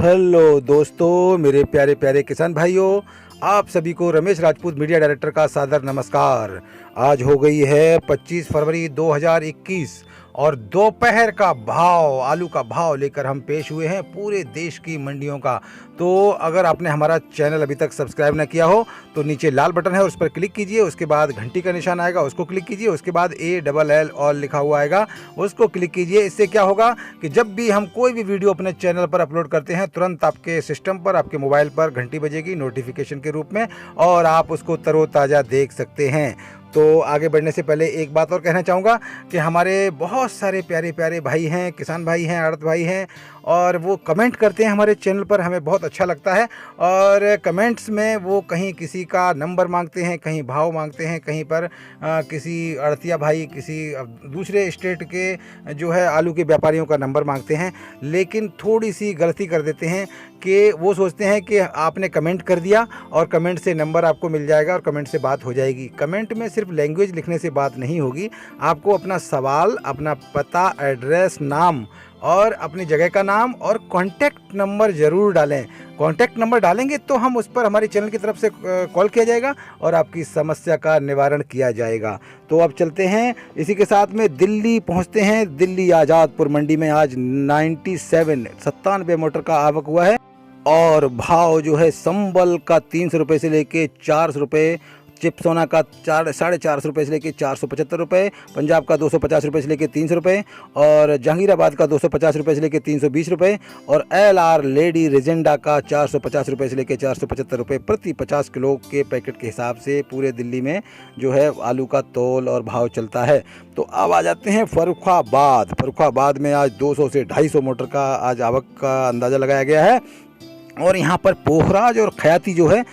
Hello दोस्तों, मेरे प्यारे प्यारे किसान भाइयों, आप सभी को रमेश राजपूत मीडिया डायरेक्टर का सादर नमस्कार। आज हो गई है 25 फरवरी 2021 और दोपहर का भाव, आलू का भाव लेकर हम पेश हुए हैं पूरे देश की मंडियों का। तो अगर आपने हमारा चैनल अभी तक सब्सक्राइब ना किया हो तो नीचे लाल बटन है, उस पर क्लिक कीजिए। उसके बाद घंटी का निशान आएगा, उसको क्लिक कीजिए। उसके बाद ALL ऑल लिखा हुआ आएगा, उसको क्लिक कीजिए। इससे क्या होगा कि जब भी हम कोई भी वीडियो अपने चैनल पर अपलोड करते हैं, तुरंत आपके सिस्टम पर, आपके मोबाइल पर घंटी बजेगी नोटिफिकेशन के रूप में और आप उसको तरोताज़ा देख सकते हैं। तो आगे बढ़ने से पहले एक बात और कहना चाहूँगा कि हमारे बहुत सारे प्यारे प्यारे भाई हैं, किसान भाई हैं, आड़त भाई हैं और वो कमेंट करते हैं हमारे चैनल पर, हमें बहुत अच्छा लगता है। और कमेंट्स में वो कहीं किसी का नंबर मांगते हैं, कहीं भाव मांगते हैं, कहीं पर किसी अड़तिया भाई, किसी दूसरे स्टेट के जो है आलू के व्यापारियों का नंबर मांगते हैं। लेकिन थोड़ी सी गलती कर देते हैं कि वो सोचते हैं कि आपने कमेंट कर दिया और कमेंट से नंबर आपको मिल जाएगा और कमेंट से बात हो जाएगी। कमेंट में सिर्फ लैंग्वेज लिखने से बात नहीं होगी, आपको अपना सवाल, अपना पता, एड्रेस, नाम और अपनी जगह का नाम और कॉन्टैक्ट नंबर ज़रूर डालें। कॉन्टैक्ट नंबर डालेंगे तो हम उस पर हमारी चैनल की तरफ से कॉल किया जाएगा और आपकी समस्या का निवारण किया जाएगा। तो अब चलते हैं, इसी के साथ में दिल्ली पहुंचते हैं। दिल्ली आज़ादपुर मंडी में आज 97 मोटर का आवक हुआ है और भाव जो है संबल का 300 रुपये से लेके 400 रुपये, चिपसोना का 450 रुपये से लेके 475 रुपये, पंजाब का 250 रुपये से लेके 300 रुपये और जहांगीराबाद का 250 रुपये से लेके 320 रुपये और LR लेडी रिजेंडा का 450 रुपये से लेके 475 रुपये प्रति 50 किलो के पैकेट के हिसाब से पूरे दिल्ली में जो है आलू का तौल और भाव चलता है। तो अब आ जाते हैं फर्रुखाबाद में आज 200 से 250 मोटर का आज आवक का अंदाज़ा लगाया गया है और यहाँ पर पोखराज और खयाती जो है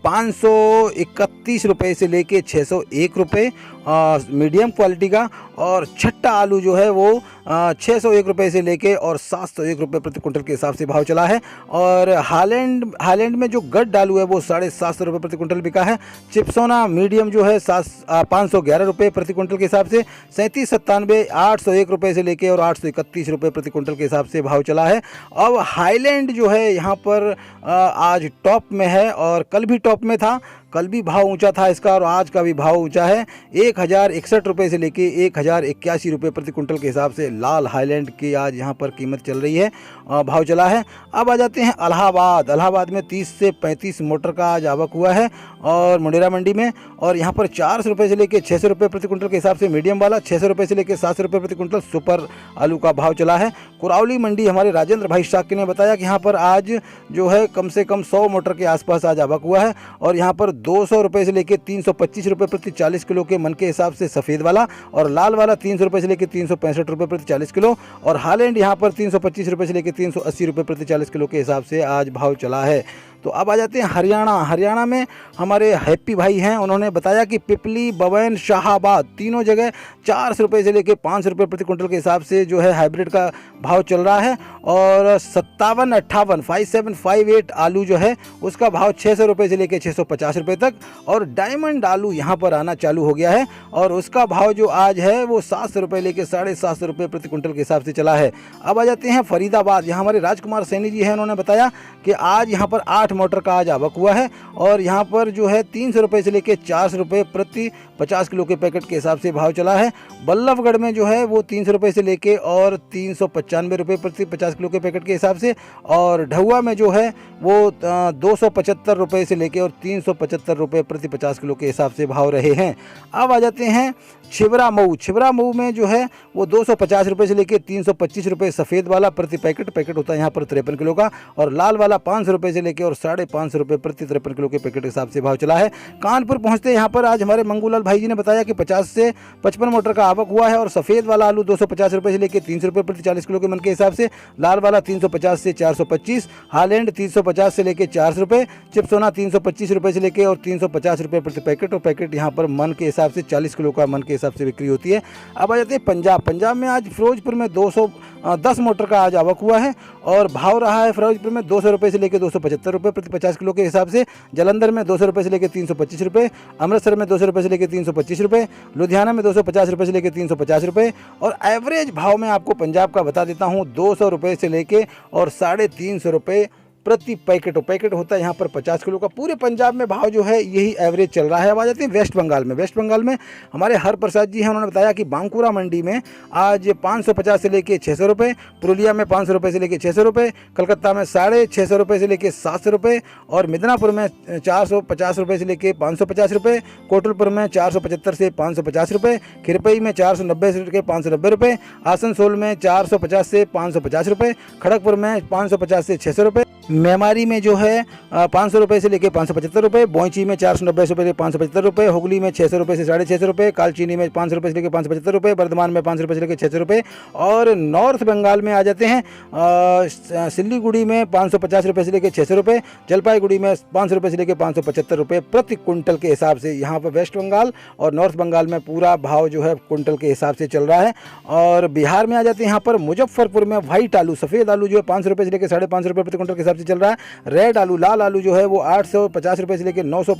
531 रुपये से लेके 601 रुपये मीडियम क्वालिटी का और छट्टा आलू जो है वो 601 रुपये से लेके और 701 रुपये प्रति कुंटल के हिसाब से भाव चला है। और हालैंड में जो गड्ढ आलू है वो 750 रुपये प्रति कुंटल बिका है। चिपसोना मीडियम जो है 511 रुपये प्रति कुंटल के हिसाब से, 3797 801 रुपये से लेके और 831 रुपये प्रति कुंटल के हिसाब से भाव चला है। अब हाईलैंड जो है यहाँ पर आज टॉप में है और कल भी टॉप में था, कल भी भाव ऊंचा था इसका और आज का भी भाव ऊंचा है। 1061 रुपये से लेके 1081 रुपये प्रति कुंटल के हिसाब से लाल हाईलैंड की आज यहाँ पर कीमत चल रही है, भाव चला है। अब आ जाते हैं इलाहाबाद में 30 से 35 मोटर का आज आवक हुआ है और मुंडेरा मंडी में और यहाँ पर 400 रुपये से लेके 600 रुपये प्रति कुंटल के हिसाब से मीडियम वाला, 600 रुपये से लेके 700 रुपये प्रति कुंटल सुपर आलू का भाव चला है। कुरावली मंडी हमारे राजेंद्र भाई शाक्य ने बताया कि यहाँ पर आज जो है कम से कम 100 मोटर के आसपास आज आवक हुआ है और यहाँ पर 200 रुपये से लेके 325 रुपये प्रति 40 किलो के मन के हिसाब से सफ़ेद वाला और लाल वाला 300 रुपये से लेके 365 रुपये प्रति 40 किलो और हालैंड यहाँ पर 325 रुपये से लेके 380 रुपये प्रति 40 किलो के हिसाब से आज भाव चला है। तो अब आ जाते हैं हरियाणा में हमारे हैप्पी भाई हैं, उन्होंने बताया कि पिपली, बवैन, शाहाबाद तीनों जगह 400 रुपये से लेके 500 रुपये प्रति कुंटल के हिसाब से जो है हाइब्रिड का भाव चल रहा है और 5758 आलू जो है उसका भाव 600 रुपये से लेके 650 रुपये तक और डायमंड आलू यहाँ पर आना चालू हो गया है और उसका भाव जो आज है वो 700 रुपये लेके 750 रुपये प्रति कुंटल के हिसाब से चला है। अब आ जाते हैं फरीदाबाद, यहाँ हमारे राजकुमार सैनी जी हैं, उन्होंने बताया कि आज यहाँ पर 8 मोटर का आज आवक हुआ है और यहाँ पर जो है 300 रुपये से लेके 400 रुपये प्रति 50 किलो के पैकेट के हिसाब से भाव चला है। बल्लभगढ़ में जो है वो 300 रुपये से लेके और 395 रुपये प्रति 50 किलो के पैकेट के हिसाब से और ढहुआ में जो है वो 275 रुपये से लेके और 375 रुपये प्रति 50 किलो के हिसाब से भाव रहे हैं। अब आ जाते हैं छिबरा मऊ में जो है वो 250 रुपये से लेके 325 रुपये सफ़ेद वाला प्रति पैकेट होता है यहाँ पर 53 किलो का और लाल वाला 500 रुपये से लेके और 550 रुपये प्रति 53 किलो के पैकेट के हिसाब से भाव चला है। कानपुर पहुँचते यहाँ पर आज हमारे मंगूलाल भाई जी ने बताया कि 50 से 55 मोटर का आवक हुआ है और सफ़ेद वाला आलू 250 रुपये से लेके 300 रुपये प्रति 40 किलो के मन के हिसाब से, लाल वाला 350 से 425, हालैंड 350 से लेके 400 रुपये, चिपसोना 325 रुपये से लेके और 350 रुपये प्रति पैकेट, और पैकेट यहाँ पर मन के हिसाब से 40 किलो का मन के हिसाब से बिक्री होती है। अब आ जाते हैं पंजाब। पंजाब में आज फिरोजपुर में 210 मोटर का आज आवक हुआ है और भाव रहा है फिरोजपुर में 200 रुपये से लेकर 275 रुपये प्रति 50 किलो के हिसाब से। जलंधर में 200 रुपये से लेकर 325 रुपये, अमृतसर में 200 रुपये से लेकर 325 रुपये, लुधियाना में 250 रुपये से लेकर 350 रुपये, और एवरेज भाव में आपको पंजाब का बता देता हूँ 200 रुपये से लेकर और 350 रुपये प्रति पैकेट। पैकेट होता है यहाँ पर 50 किलो का। पूरे पंजाब में भाव जो है यही एवरेज चल रहा है। अब आ जाते हैं वेस्ट बंगाल में। वेस्ट बंगाल में हमारे हर प्रसाद जी हैं, उन्होंने बताया कि बांकुरा मंडी में आज 550 से लेके 600 रुपये, पुरुलिया में 500 रुपये से लेके 600 रुपये, कलकत्ता में 650 रुपये से लेके 700 रुपये, और मिदनापुर में 450 रुपये से लेके 550 रुपये, कोटलपुर में 475 से 550 रुपये, खिरपई में 490 से लेकर 590 रुपये, आसनसोल में 450 से 550 रुपये, खड़गपुर में 550 से 600 रुपये, मेमारी में जो है 500 रुपये से लेकर 575 रुपये, बोईची में 490 से लेकर 575 रुपये, हुगली में 600 रुपये से 650 रुपये, कालचीनी में 500 रुपये से लेकर 575 रुपये, बर्धमान में 500 रुपये से लेकर 600 रुपये, और नॉर्थ बंगाल में आ जाते हैं सिल्लीगुड़ी में 550 रुपये से लेकर 600 रुपये, जलपाईगुड़ी में 500 रुपये से लेकर 575 रुपये प्रति कुंटल के हिसाब से। यहाँ पर वेस्ट बंगाल और नॉर्थ बंगाल में पूरा भाव जो है कुंटल के हिसाब से चल रहा है। और बिहार में आ जाते हैं यहाँ पर मुजफ्फरपुर में वाइट आलू, सफ़ेद आलू जो है 500 रुपये से लेकर 550 रुपये प्रति कुंटल के हिसाब से चल रहा है। रेड आलू, लाल आलू जो है वो 850 रुपये से लेकर 900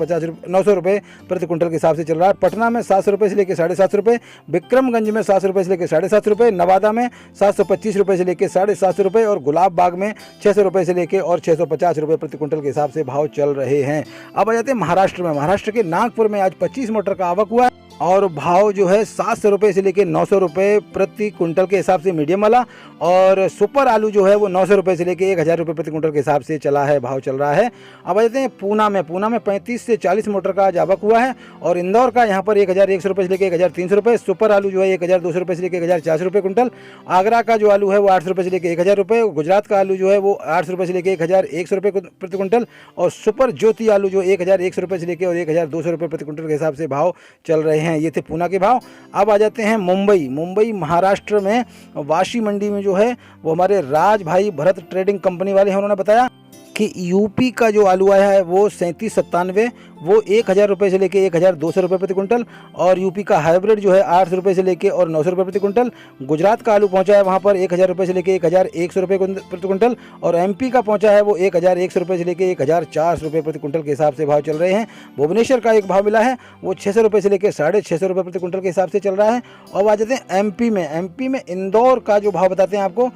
रुपये प्रति कुंटल के हिसाब से चल रहा है। पटना में 700 रुपये से लेकर 750 रुपये, विक्रमगंज में 700 रुपये से लेकर 750 रुपये, नवादा में 725 रुपये से लेकर 750 रुपये, और गुलाब बाग में 600 रुपये से लेकर और 650 रुपये प्रति कुंटल के हिसाब से भाव चल रहे हैं। अब आ जाते हैं महाराष्ट्र में। महाराष्ट्र के नागपुर में आज 25 मोटर का आवक हुआ है और भाव जो है 700 रुपये से लेकर 900 रुपये प्रति कुंटल के हिसाब से मीडियम वाला, और सुपर आलू जो है वो 900 रुपये से लेकर 1000 रुपये प्रति कुंटल के हिसाब से चला है, भाव चल रहा है। अब आ जाते हैं पूना में। पूना में 35 से 40 मोटर का आज आवक हुआ है, और इंदौर का यहाँ पर 1100 रुपये से लेकर 1300 रुपये, सुपर आलू जो है 1200 रुपये से लेकर 1400 रुपये कुंटल, आगरा का जो आलू है वो 800 रुपये से लेकर 1000 रुपये, गुजरात का आलू जो है वो 800 रुपये से लेकर 1100 रुपये प्रति कुंटल, और सुपर ज्योति आलू जो 1100 रुपये से लेकर और 1200 रुपये प्रति कुंटल के हिसाब से भाव चल रहे हैं। ये थे पूना के भाव। अब आ जाते हैं मुंबई महाराष्ट्र में। वाशी मंडी में जो है वो हमारे राज भाई भरत ट्रेडिंग कंपनी वाले हैं, उन्होंने बताया कि यूपी का जो आलू आया है वो 3797 वो 1000 रुपये से लेकर 1200 रुपये प्रति कुंटल, और यूपी का हाइब्रिड जो है 800 रुपये से लेकर और 900 रुपये प्रति कुंटल। गुजरात का आलू पहुंचा है वहां पर 1000 रुपये से लेकर 1100 रुपये प्रति कुंटल, और एमपी का पहुंचा है वो 1100 रुपये से लेकर 1400 रुपये प्रति कुंटल के हिसाब से भाव चल रहे हैं। भुवनेश्वर का एक भाव मिला है वो 600 रुपये से लेकर 650 रुपये प्रति कुंटल के हिसाब से चल रहा है। और आ जाते हैं एमपी में इंदौर का जो भाव बताते हैं आपको।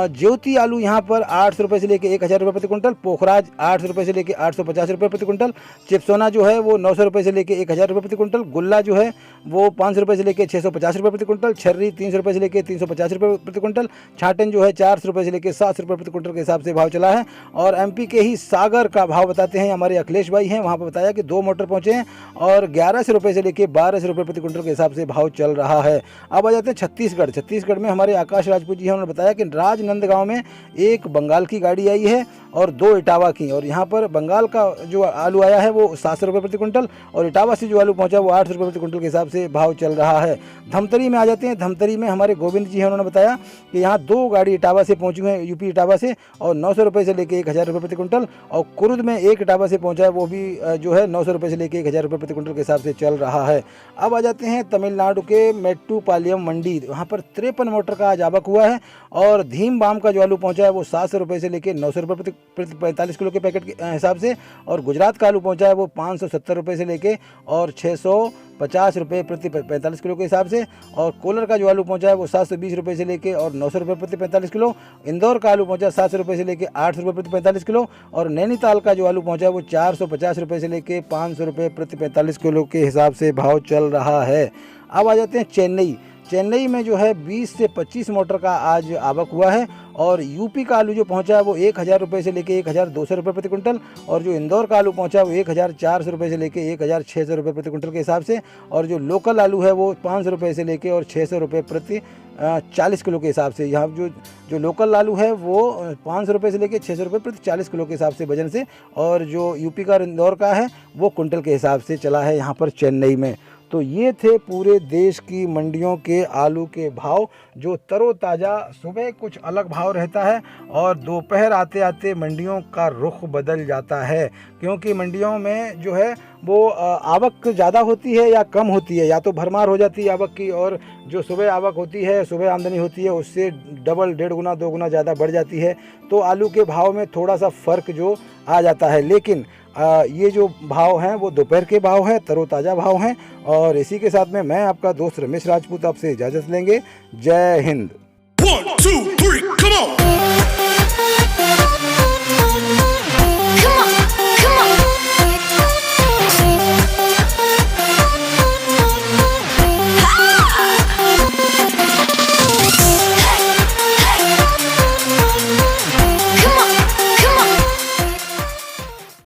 ज्योति आलू यहाँ पर 800 रुपये से लेकर 1000 रुपये प्रति कुंटल, पोखराज 800 रुपये से लेकर 850 रुपये प्रति कुंटल, चिपसोना जो है वो 900 रुपये से लेकर 1000 रुपये प्रति कुंटल, गुल्ला जो है वो 500 रुपये से लेकर 650 रुपये प्रति कुंटल, छर्री 300 रुपये से लेकर 350 रुपये प्रति कुंटल, छाटन जो है 400 रुपये से लेकर 700 रुपये प्रति कुंटल के हिसाब से भाव चला है। और एमपी के ही सागर का भाव बताते हैं हमारे अखिलेश भाई हैं, वहाँ पर बताया कि 2 मोटर पहुँचे हैं और 1100 रुपये से लेकर 1200 रुपये प्रति कुंटल के हिसाब से भाव चल रहा है। अब आ जाते हैं छत्तीसगढ़ में हमारे आकाश राजपूत जी हैं, उन्होंने बताया कि राजनंदगांव में एक बंगाल की गाड़ी आई है और 2 इटावा की, और यहाँ पर बंगाल का जो आलू आया है वो 700 रुपये प्रति कुंटल, और इटावा से जो आलू पहुँचा वो 800 रुपये प्रति कुंटल के हिसाब से भाव चल रहा है। धमतरी में आ जाते हैं। धमतरी में हमारे गोविंद जी हैं, उन्होंने बताया कि यहाँ 2 गाड़ी इटावा से पहुँची हुई हैं, यूपी इटावा से, और 900 रुपये से लेकर 1000 रुपये प्रति कुंटल, और कुर्द में एक इटावा से पहुँचा है वो भी जो है 900 रुपये से लेकर 1000 रुपये प्रति कुंटल के हिसाब से चल रहा है। अब आ जाते हैं तमिलनाडु के मेट्टूपालयम मंडी, वहाँ पर 53 मोटर का आज आवक हुआ है, और धीम बाम का जो आलू पहुँचा है वो 700 रुपये से लेकर 900 रुपये प्रति 45 किलो के पैकेट के हिसाब से, और गुजरात का आलू पहुँचा है वो 570 रुपये से लेकर और 650 रुपये प्रति 45 किलो के हिसाब से, और कोलर का जो आलू पहुँचा है वो 720 रुपये से लेकर और 900 रुपये प्रति 45 किलो, इंदौर का आलू पहुँचा 700 रुपये से लेकर 800 रुपये प्रति 45 किलो, और नैनीताल का जो आलू पहुँचा है वो 450 रुपये से लेकर 500 रुपये प्रति 45 किलो के हिसाब से भाव चल रहा है। अब आ जाते हैं चेन्नई में जो है 20 से 25 मोटर का आज आवक हुआ है, और यूपी का आलू जो पहुंचा है वो 1000 रुपये से लेकर 1200 रुपये प्रति कुंटल, और जो इंदौर का आलू पहुंचा है वो 1400 रुपये से लेकर 1600 रुपये प्रति कुंटल के हिसाब से, और जो लोकल आलू है वो 500 रुपये से लेकर और 600 रुपये प्रति 40 किलो के हिसाब से। यहाँ जो लोकल आलू है वो 500 रुपये से लेकर 600 रुपये प्रति 40 किलो के हिसाब से वजन से, और जो यूपी का इंदौर का है वो कुंटल के हिसाब से चला है यहाँ पर चेन्नई में। तो ये थे पूरे देश की मंडियों के आलू के भाव, जो तरोताज़ा। सुबह कुछ अलग भाव रहता है और दोपहर आते आते मंडियों का रुख बदल जाता है, क्योंकि मंडियों में जो है वो आवक ज़्यादा होती है या कम होती है, या तो भरमार हो जाती है आवक की, और जो सुबह आवक होती है, सुबह आमदनी होती है, उससे डबल, 1.5 गुना 2 गुना ज़्यादा बढ़ जाती है। तो आलू के भाव में थोड़ा सा फ़र्क जो आ जाता है, लेकिन ये जो भाव हैं वो दोपहर के भाव हैं, तरोताज़ा भाव हैं। और इसी के साथ में मैं आपका दोस्त रमेश राजपूत आपसे इजाज़त लेंगे। जय हिंद। 1 2 3 come on